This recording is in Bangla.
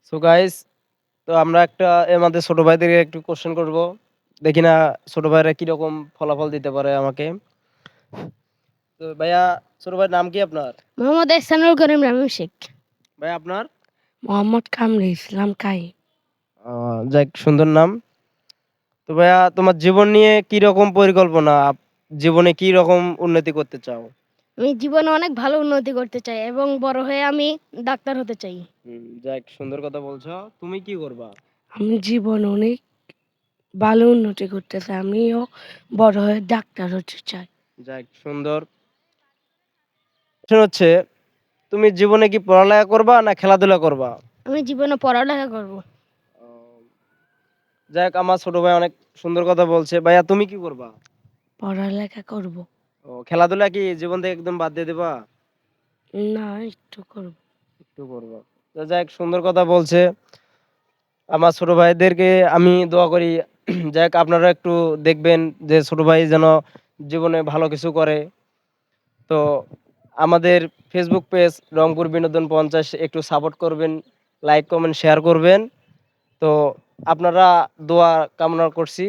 সো গাইস, তো আমরা আমাদের ছোট ভাইদেরকে একটু কোশ্চেন করব। দেখি না ছোট ভাইরা কিরকম ফলাফল দিতে পারে আমাকে। তো ভাইয়া, ছোট ভাইয়ের নাম কি আপনার? মোহাম্মদ এহসানুল করিম রামিম শেখ। ভাই আপনার? মোহাম্মদ কামরুল ইসলাম কাই। যাক, সুন্দর নাম। তো ভাইয়া, তোমার জীবন নিয়ে কি রকম পরিকল্পনা? জীবনে কি রকম উন্নতি করতে চাও? আমি জীবনে অনেক ভালো উন্নতি করতে চাই এবং বড় হয়ে আমি ডাক্তার হতে চাই। যাক, সুন্দর কথা বলছো। তুমি কি করবা? আমি জীবনে অনেক ভালো উন্নতি করতে চাই। আমিও বড় হয়ে ডাক্তার হতে চাই। যাক, সুন্দর। প্রশ্ন হচ্ছে, তুমি জীবনে কি পড়ালেখা করবা না খেলাধুলা করবা? আমি জীবনে পড়ালেখা করব। আহ, যাক, আমার ছোট ভাই অনেক সুন্দর কথা বলছে। ভাইয়া, তুমি কি করবা? পড়ালেখা করব। খেলাধুলা কি জীবন থেকে একদম বাদ দিয়ে দিবা? না, একটু করব। একটু করবা। তো যাক, সুন্দর কথা বলছে। আমার ছোট ভাইদেরকে আমি দোয়া করি। যাক, আপনারা একটু দেখবেন যে ছোট ভাই যেন জীবনে ভালো কিছু করে। তো আমাদের ফেসবুক পেজ রংপুর বিনোদন 50 একটু সাপোর্ট করবেন, লাইক কমেন্ট শেয়ার করবেন। তো আপনারা দোয়া কামনা করছি।